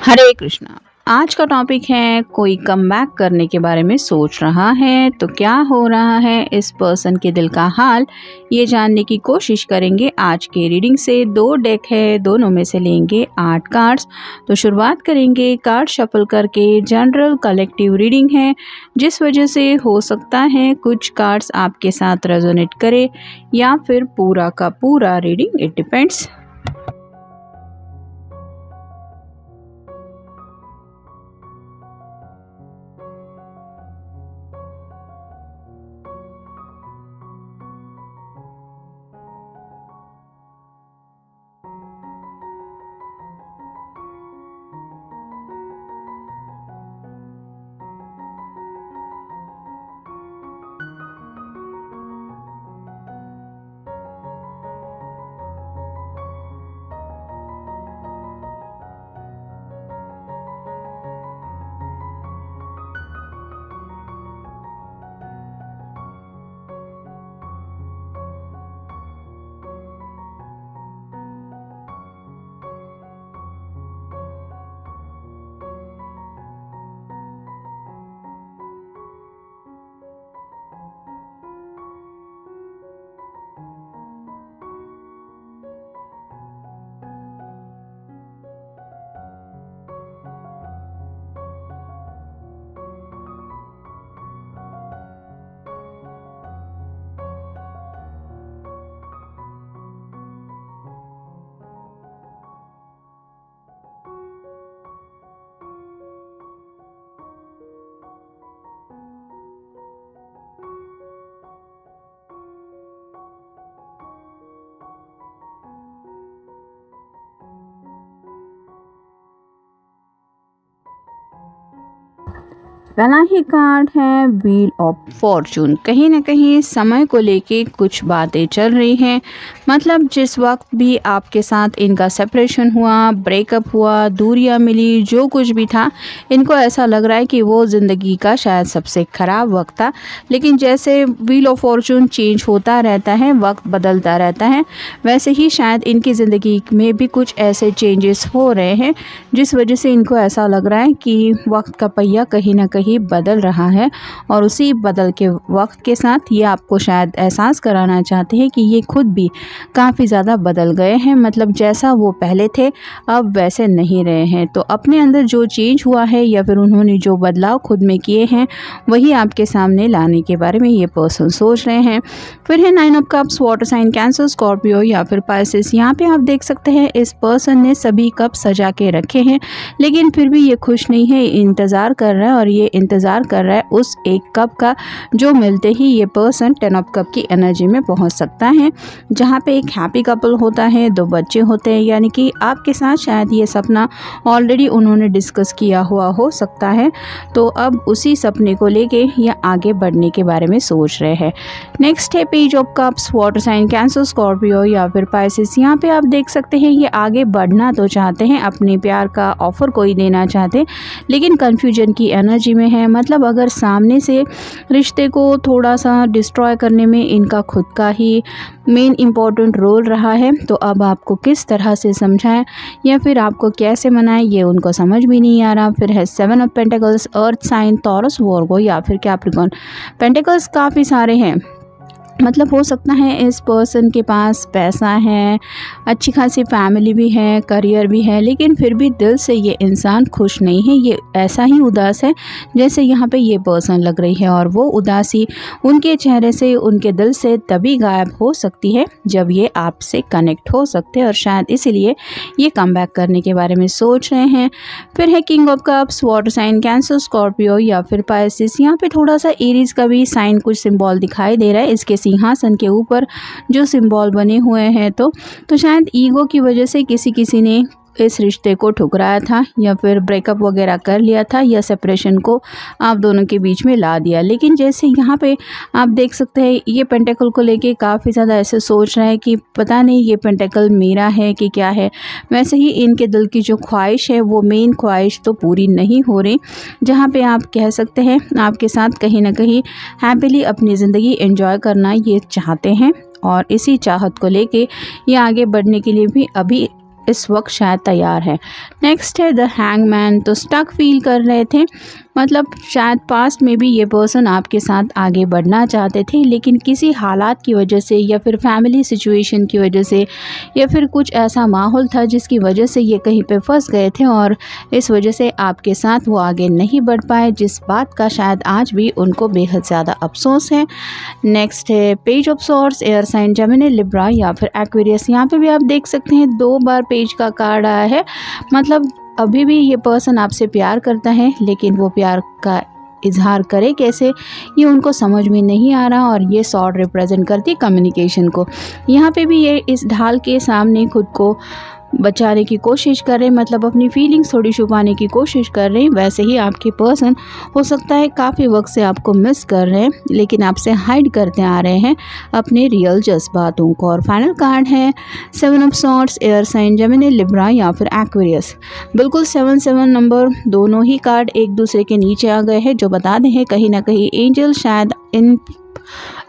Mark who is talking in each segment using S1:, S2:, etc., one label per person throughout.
S1: हरे कृष्णा। आज का टॉपिक है कोई कमबैक करने के बारे में सोच रहा है तो क्या हो रहा है इस पर्सन के दिल का हाल, ये जानने की कोशिश करेंगे आज के रीडिंग से। 2 डेक है, दोनों में से लेंगे 8 कार्ड्स। तो शुरुआत करेंगे कार्ड शफल करके। जनरल कलेक्टिव रीडिंग है, जिस वजह से हो सकता है कुछ कार्ड्स आपके साथ रेजोनेट करे या फिर पूरा का पूरा रीडिंग, इट डिपेंड्स। पहला ही कार्ड है व्हील ऑफ फॉर्चून। कहीं ना कहीं समय को लेके कुछ बातें चल रही हैं। मतलब जिस वक्त भी आपके साथ इनका सेपरेशन हुआ, ब्रेकअप हुआ, दूरियां मिली, जो कुछ भी था, इनको ऐसा लग रहा है कि वो ज़िंदगी का शायद सबसे ख़राब वक्त था। लेकिन जैसे व्हील ऑफ फॉर्चून चेंज होता रहता है, वक्त बदलता रहता है, वैसे ही शायद इनकी ज़िंदगी में भी कुछ ऐसे चेंजेस हो रहे हैं जिस वजह से इनको ऐसा लग रहा है कि वक्त का पहिया कहीं ना कहीं बदल रहा है। और उसी बदल के वक्त के साथ ये आपको शायद एहसास कराना चाहते हैं कि ये खुद भी काफ़ी ज़्यादा बदल गए हैं। मतलब जैसा वो पहले थे अब वैसे नहीं रहे हैं। तो अपने अंदर जो चेंज हुआ है या फिर उन्होंने जो बदलाव खुद में किए हैं वही आपके सामने लाने के बारे में ये पर्सन सोच रहे हैं। फिर है 9 of cups, water sign Cancer, Scorpio या फिर पाइसेस। यहाँ पे आप देख सकते हैं इस पर्सन ने सभी कप सजा के रखे हैं, लेकिन फिर भी ये खुश नहीं है, इंतज़ार कर रहा है। और ये इंतज़ार कर रहा है उस एक कप का जो मिलते ही ये पर्सन 10 ऑफ कप की एनर्जी में पहुंच सकता है, जहां पे एक हैप्पी कपल होता है, 2 बच्चे होते हैं। यानी कि आपके साथ शायद ये सपना ऑलरेडी उन्होंने डिस्कस किया हुआ हो सकता है। तो अब उसी सपने को लेके ये आगे बढ़ने के बारे में सोच रहे हैं। नेक्स्ट है page of cups, water sign Cancer, Scorpio या फिर पाइसेस। यहाँ पे आप देख सकते हैं ये आगे बढ़ना तो चाहते हैं, अपने प्यार का ऑफर कोई देना चाहते, लेकिन कन्फ्यूजन की एनर्जी में है। मतलब अगर सामने से रिश्ते को थोड़ा सा डिस्ट्रॉय करने में इनका खुद का ही मेन इम्पॉर्टेंट रोल रहा है, तो अब आपको किस तरह से समझाएं या फिर आपको कैसे मनाएं ये उनको समझ भी नहीं आ रहा। फिर है 7 of pentacles, earth sign, Taurus, Virgo या फिर कैप्रिकॉर्न। पेंटिकल्स काफ़ी सारे हैं। मतलब हो सकता है इस पर्सन के पास पैसा है, अच्छी खासी फैमिली भी है, करियर भी है, लेकिन फिर भी दिल से ये इंसान खुश नहीं है। ये ऐसा ही उदास है जैसे यहाँ पे ये पर्सन लग रही है। और वो उदासी उनके चेहरे से, उनके दिल से तभी गायब हो सकती है जब ये आपसे कनेक्ट हो सकते हैं। और शायद इसीलिए ये कम बैक करने के बारे में सोच रहे हैं। फिर है king of cups, water sign Cancer, Scorpio या फिर पाइसेस। यहाँ पे थोड़ा सा एरीज का भी साइन कुछ सिंबल दिखाई दे रहा है। इसके सिंहासन के ऊपर जो सिंबल बने हुए हैं तो शायद ईगो की वजह से किसी ने इस रिश्ते को ठुकराया था या फिर ब्रेकअप वगैरह कर लिया था या सेपरेशन को आप दोनों के बीच में ला दिया। लेकिन जैसे यहाँ पे आप देख सकते हैं ये पेंटेकल को लेके काफ़ी ज़्यादा ऐसे सोच रहा है कि पता नहीं ये पेंटेकल मेरा है कि क्या है। वैसे ही इनके दिल की जो ख्वाहिश है वो मेन ख्वाहिश तो पूरी नहीं हो रही, जहाँ पे आप कह सकते हैं आपके साथ कहीं ना कहीं हैप्पीली अपनी ज़िंदगी एंजॉय करना ये चाहते हैं। और इसी चाहत को लेके ये आगे बढ़ने के लिए भी अभी इस वक्त शायद तैयार है। नेक्स्ट है द हैंगमैन। तो स्टक फील कर रहे थे, मतलब शायद पास्ट में भी ये पर्सन आपके साथ आगे बढ़ना चाहते थे, लेकिन किसी हालात की वजह से या फिर फैमिली सिचुएशन की वजह से या फिर कुछ ऐसा माहौल था जिसकी वजह से ये कहीं पे फंस गए थे और इस वजह से आपके साथ वो आगे नहीं बढ़ पाए, जिस बात का शायद आज भी उनको बेहद ज़्यादा अफसोस है। नेक्स्ट है page of swords, air sign Gemini, Libra या फिर एक्वेरियस। यहाँ पे भी आप देख सकते हैं 2 बार पेज का कार्ड आया है, मतलब अभी भी ये पर्सन आपसे प्यार करता है, लेकिन वो प्यार का इजहार करे कैसे ये उनको समझ में नहीं आ रहा। और ये सॉर्ड रिप्रेजेंट करती है कम्युनिकेशन को। यहाँ पे भी ये इस ढाल के सामने खुद को बचाने की कोशिश कर रहे हैं, मतलब अपनी फीलिंग्स थोड़ी छुपाने की कोशिश कर रहे हैं। वैसे ही आपके पर्सन हो सकता है काफ़ी वक्त से आपको मिस कर रहे हैं, लेकिन आपसे हाइड करते आ रहे हैं अपने रियल जज्बातों को। और फाइनल कार्ड है 7 of swords, air sign Gemini, Libra या फिर एक्वेरियस। बिल्कुल 7 नंबर, दोनों ही कार्ड एक दूसरे के नीचे आ गए हैं, जो बता दें कहीं ना कहीं एंजल शायद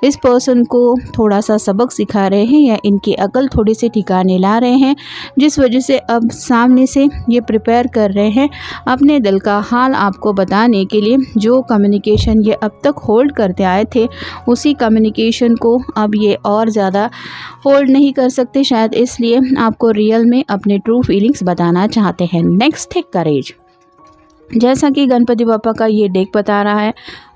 S1: इस पर्सन को थोड़ा सा सबक सिखा रहे हैं या इनकी अकल थोड़ी सी ठिकाने ला रहे हैं, जिस वजह से अब सामने से ये प्रिपेयर कर रहे हैं अपने दिल का हाल आपको बताने के लिए। जो कम्युनिकेशन ये अब तक होल्ड करते आए थे, उसी कम्युनिकेशन को अब ये और ज़्यादा होल्ड नहीं कर सकते, शायद इसलिए आपको रियल में अपने ट्रू फीलिंग्स बताना चाहते हैं। नेक्स्ट है करेज। जैसा कि गणपति बापा का ये डेक बता रहा है,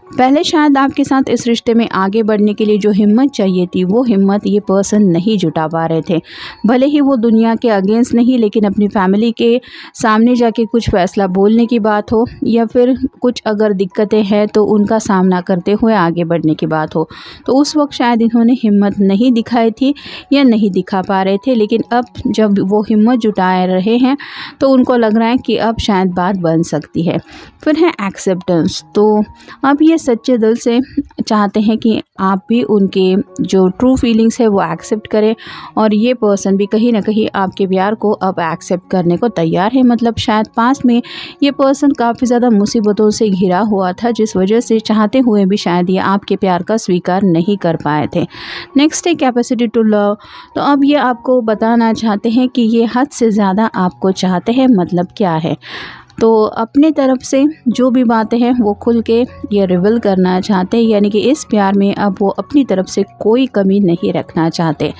S1: पहले शायद आपके साथ इस रिश्ते में आगे बढ़ने के लिए जो हिम्मत चाहिए थी, वो हिम्मत ये पर्सन नहीं जुटा पा रहे थे। भले ही वो दुनिया के अगेंस्ट नहीं, लेकिन अपनी फैमिली के सामने जाके कुछ फैसला बोलने की बात हो या फिर कुछ अगर दिक्कतें हैं तो उनका सामना करते हुए आगे बढ़ने की बात हो, तो उस वक्त शायद इन्होंने हिम्मत नहीं दिखाई थी या नहीं दिखा पा रहे थे। लेकिन अब जब वो हिम्मत जुटा रहे हैं तो उनको लग रहा है कि अब शायद बात बन सकती है। फिर है एक्सेप्टेंस। तो अब ये सच्चे दिल से चाहते हैं कि आप भी उनके जो ट्रू फीलिंग्स है वो एक्सेप्ट करें, और ये पर्सन भी कहीं ना कहीं आपके प्यार को अब एक्सेप्ट करने को तैयार है। मतलब शायद पास में ये पर्सन काफ़ी ज़्यादा मुसीबतों से घिरा हुआ था, जिस वजह से चाहते हुए भी शायद ये आपके प्यार का स्वीकार नहीं कर पाए थे। नेक्स्ट है कैपेसिटी टू लव। तो अब ये आपको बताना चाहते हैं कि ये हद से ज़्यादा आपको चाहते हैं। मतलब क्या है, तो अपने तरफ से जो भी बातें हैं वो खुल के ये रिवील करना चाहते हैं, यानी कि इस प्यार में अब वो अपनी तरफ से कोई कमी नहीं रखना चाहते।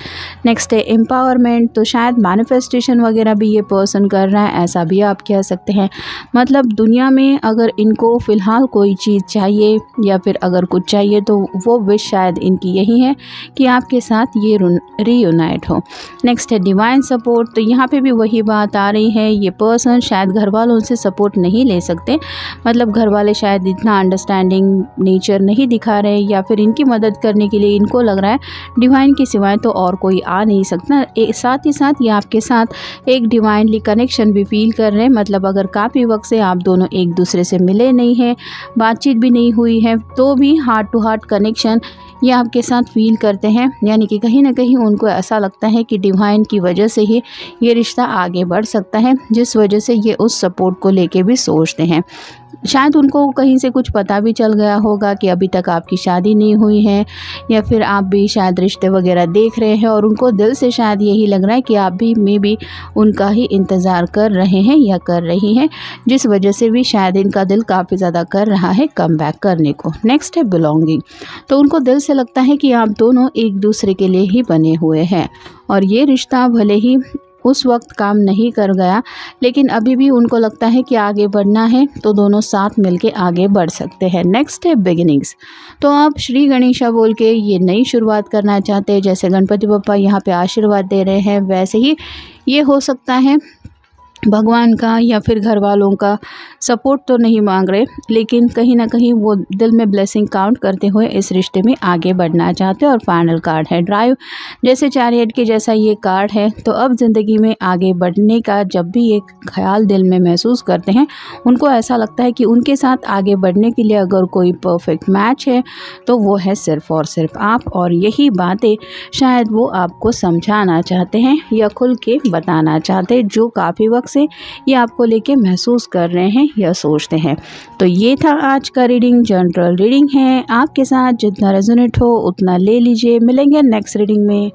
S1: नेक्स्ट है एम्पावरमेंट। तो शायद मैनिफेस्टेशन वगैरह भी ये पर्सन कर रहा है, ऐसा भी आप कह सकते हैं। मतलब दुनिया में अगर इनको फ़िलहाल कोई चीज़ चाहिए या फिर अगर कुछ चाहिए तो वो विश शायद इनकी यही है कि आपके साथ ये रीयूनाइट हो। नेक्स्ट है डिवाइन सपोर्ट। तो यहाँ पे भी वही बात आ रही है, ये पर्सन शायद घर वालों से सपोर्ट नहीं ले सकते, मतलब घर वाले शायद इतना अंडरस्टैंडिंग नेचर नहीं दिखा रहे, या फिर इनकी मदद करने के लिए इनको लग रहा है डिवाइन के सिवाय तो और कोई आ नहीं सकता। साथ ही साथ ये आपके साथ एक डिवाइनली कनेक्शन भी फील कर रहे हैं। मतलब अगर काफ़ी वक्त से आप दोनों एक दूसरे से मिले नहीं हैं, बातचीत भी नहीं हुई है, तो भी हार्ट टू हार्ट कनेक्शन ये आपके साथ फील करते हैं। यानी कि कहीं ना कहीं उनको ऐसा लगता है कि डिवाइन की वजह से ही ये रिश्ता आगे बढ़ सकता है, जिस वजह से ये उस सपोर्ट को लेके भी सोचते हैं। शायद उनको कहीं से कुछ पता भी चल गया होगा कि अभी तक आपकी शादी नहीं हुई है, या फिर आप भी शायद रिश्ते वगैरह देख रहे हैं और उनको दिल से शायद यही लग रहा है कि आप भी मे भी उनका ही इंतज़ार कर रहे हैं या कर रही हैं, जिस वजह से भी शायद इनका दिल काफ़ी ज़्यादा कर रहा है कम बैक करने को। नेक्स्ट है बिलोंगिंग। तो उनको दिल से लगता है कि आप दोनों एक दूसरे के लिए ही बने हुए हैं, और ये रिश्ता भले ही उस वक्त काम नहीं कर गया, लेकिन अभी भी उनको लगता है कि आगे बढ़ना है तो दोनों साथ मिलके आगे बढ़ सकते हैं। नेक्स्ट है बिगिनिंग्स। तो आप श्री गणेशा बोल के ये नई शुरुआत करना चाहते हैं, जैसे गणपति बप्पा यहाँ पे आशीर्वाद दे रहे हैं, वैसे ही ये हो सकता है भगवान का या फिर घर वालों का सपोर्ट तो नहीं मांग रहे, लेकिन कहीं ना कहीं वो दिल में ब्लेसिंग काउंट करते हुए इस रिश्ते में आगे बढ़ना चाहते हैं। और फाइनल कार्ड है ड्राइव। जैसे चैरियट के जैसा ये कार्ड है, तो अब ज़िंदगी में आगे बढ़ने का जब भी एक ख्याल दिल में महसूस करते हैं, उनको ऐसा लगता है कि उनके साथ आगे बढ़ने के लिए अगर कोई परफेक्ट मैच है तो वो है सिर्फ़ और सिर्फ आप। और यही बातें शायद वो आपको समझाना चाहते हैं या खुल के बताना चाहते हैं, जो काफ़ी वक्त से ये आपको लेके महसूस कर रहे हैं या सोचते हैं। तो ये था आज का रीडिंग। जनरल रीडिंग है, आपके साथ जितना रेजोनेट हो उतना ले लीजिए। मिलेंगे नेक्स्ट रीडिंग में।